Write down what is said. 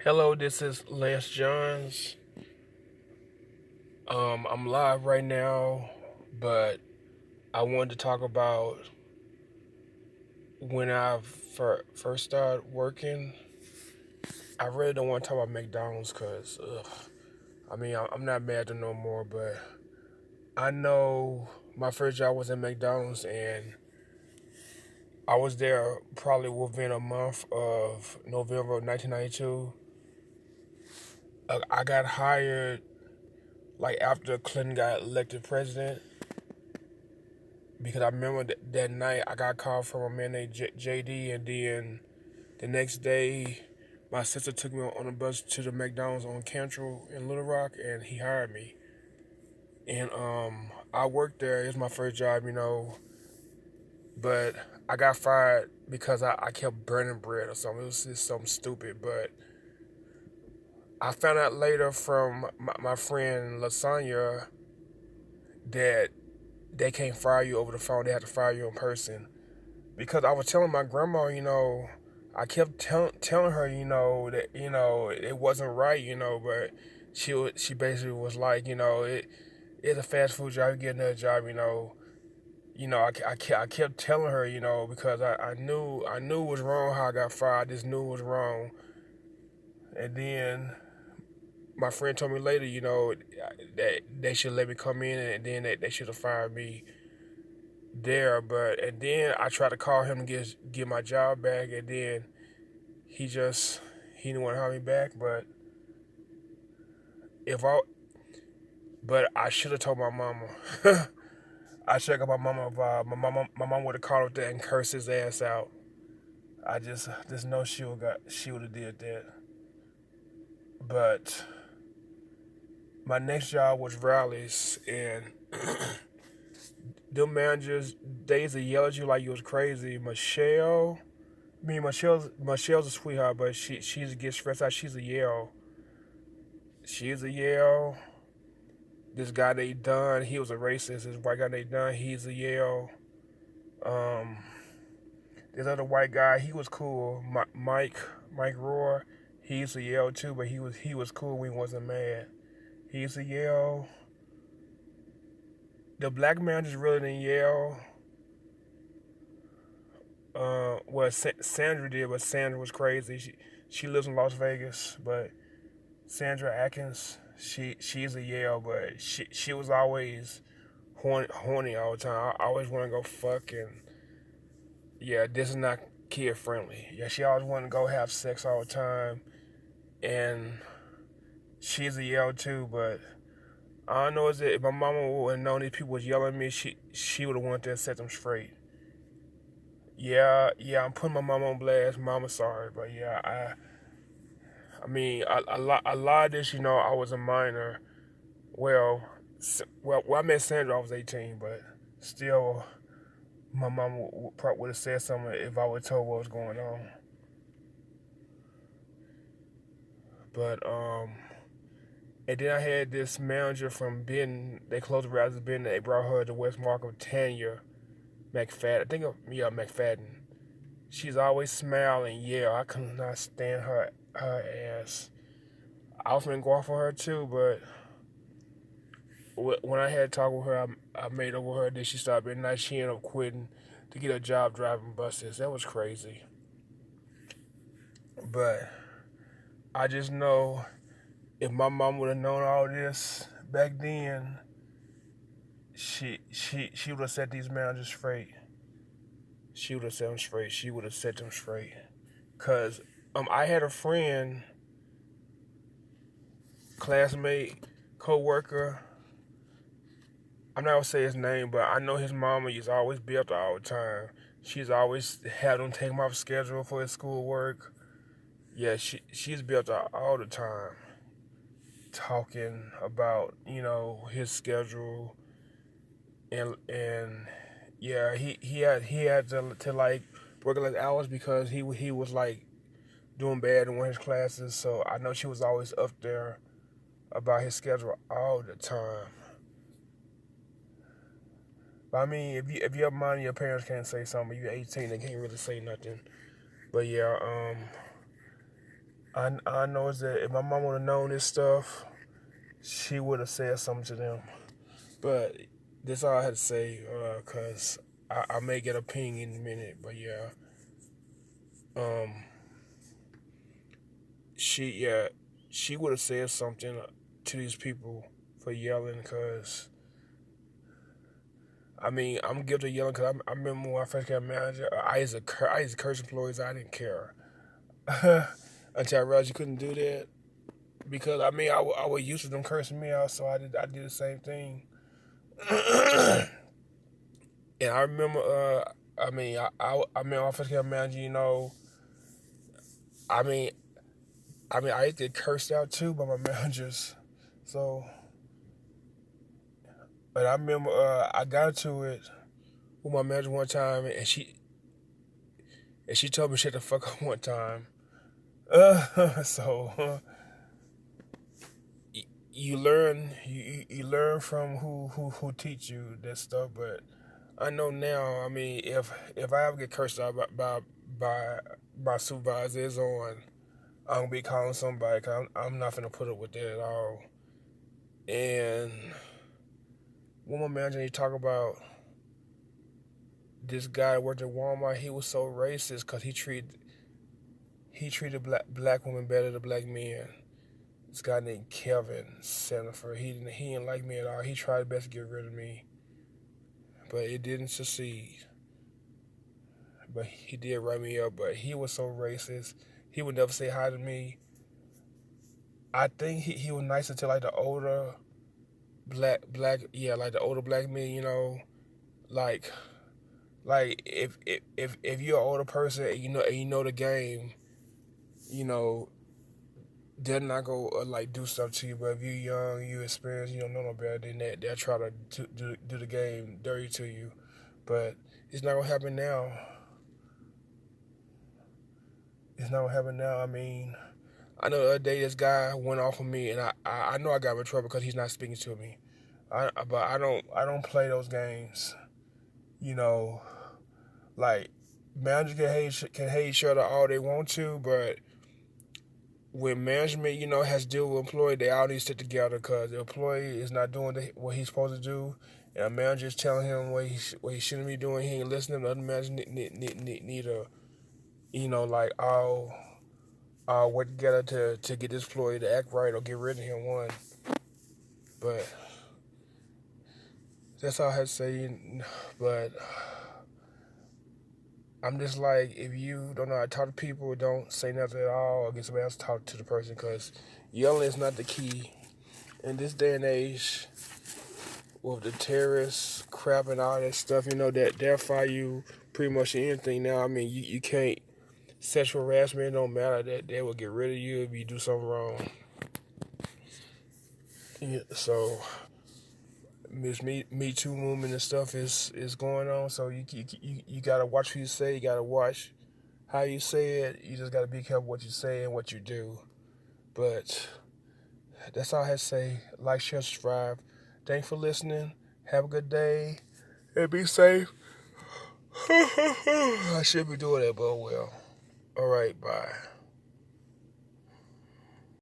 Hello, this is Lance Johns. I'm live right now, but I wanted to talk about when I first started working. I really don't want to talk about McDonald's because, I'm not mad at them no more, but I know my first job was at McDonald's and I was there probably within a month of November of 1992. I got hired like after Clinton got elected president. Because I remember that night I got a call from a man named JD, and then the next day my sister took me on a bus to the McDonald's on Cantrell in Little Rock, and he hired me. And I worked there. It was my first job, but I got fired because I kept burning bread or something. It was just something stupid. But I found out later from my friend Lasagna that they can't fire you over the phone. They have to fire you in person. Because I was telling my grandma, I kept telling her, that it wasn't right, but she basically was like, it's a fast food job, you get another job. I kept telling her, because I knew it was wrong how I got fired. I just knew it was wrong, and then my friend told me later, that they should let me come in, and then they should have fired me there. But and then I tried to call him to get my job back, and then he didn't want to have me back. If I but I should have told my mama. I should have got my mama involved. My mom would have called up there and cursed his ass out. I just know she would have did that. But my next job was Rallies, and them managers, they used to yell at you like you was crazy. Michelle's a sweetheart, but she's gets stressed out. She's a yell. She's a yell. This guy they done, he was a racist. This white guy they done, he's a Yale. Um, this other white guy, he was cool. Mike Rohr, he's a Yale too, but he was cool when he wasn't mad. He's a Yale. The black man is really than Yale. Sandra did, but Sandra was crazy. She lives in Las Vegas, but Sandra Atkins, she's a Yale, but she was always horny all the time. I always want to go fuck, and yeah, this is not kid friendly. Yeah, she always wanted to go have sex all the time, and she's a Yale too. But I don't know, is it if my mama would have known these people was yelling at me, she would have wanted to set them straight. Yeah, I'm putting my mama on blast. Mama, sorry, but yeah, a lot of this, I was a minor. Well, I met Sandra, I was 18, but still, my mom probably would have said something if I would have told what was going on. But, and then I had this manager from Benton, they closed the as Benton, they brought her to West Markham, Tanya McFadden. I think, McFadden. She's always smiling. Yeah, I could not stand her ass. I was gonna go off on her too, but when I had to talk with her, I made up with her. Then she started being nice. She ended up quitting to get a job driving buses. That was crazy. But I just know if my mom would have known all this back then, she would have set these managers straight. She would have set them straight. She would have set them straight. Cause I had a friend, classmate, co-worker. I'm not gonna say his name, but I know his mama used to always be up there all the time. She's always had him take him off schedule for his schoolwork. Yeah, she's be up there all the time, talking about his schedule, and yeah, he had to like work less hours because he was like doing bad in one of his classes. So I know she was always up there about his schedule all the time. But I mean, if you have money, your parents can't say something. You're 18, they can't really say nothing. But yeah, I know is that if my mom would have known this stuff, she would have said something to them. But that's all I had to say, cause I may get a ping in a minute. But yeah, um, she would have said something to these people for yelling, cause I mean I'm guilty of yelling, cause I remember when I first got manager, I used to curse employees. I didn't care until I realized you couldn't do that. Because I mean, I was used to them cursing me out, so I did the same thing. And I remember, I mean, offensive camp manager, you know, I mean, I used to get cursed out too by my managers. So, but I remember, I got into it with my manager one time, and she told me shut the fuck up one time. So you learn you learn from who teach you that stuff. But I know now. I mean, if I ever get cursed out by supervisors on, I'm gonna be calling somebody. Cause I'm not gonna put up with that at all. And one more manager, he talk about this guy worked at Walmart. He was so racist because he treated black women better than black men. This guy named Kevin Sanford. He didn't like me at all. He tried his best to get rid of me, but it didn't succeed. But he did write me up. But he was so racist. He would never say hi to me. I think he was nicer to like the older like the older black men. You know, like if you're an older person and you know the game, you know they're not gonna like do stuff to you. But if you're young, you experienced, you don't know no better than that. They'll try to do the game dirty to you. But it's not gonna happen now. It's not gonna happen now. I mean, I know the other day this guy went off on me, and I know I got him in trouble because he's not speaking to me. But I don't play those games. You know, like managers can hate each other all they want to, but when management, you know, has to deal with employee, they all need to stick together because the employee is not doing what he's supposed to do, and a manager is telling him what he shouldn't be doing. He ain't listening. The other manager need to, you know, like all work together to get this employee to act right or get rid of him. One, but that's all I had to say. But I'm just like, if you don't know how to talk to people, don't say nothing at all, or get somebody else to talk to the person, because yelling is not the key. In this day and age, with the terrorists, crap, and all that stuff, you know, that they'll fire you pretty much anything now. I mean, you can't, sexual harassment don't matter, that they will get rid of you if you do something wrong. Yeah, so this Me Too movement and stuff is going on, so you gotta watch what you say, you gotta watch how you say it, you just gotta be careful what you say and what you do. But that's all I have to say. Like, share, subscribe. Thanks for listening. Have a good day and be safe. I should be doing that, but well. All right, bye.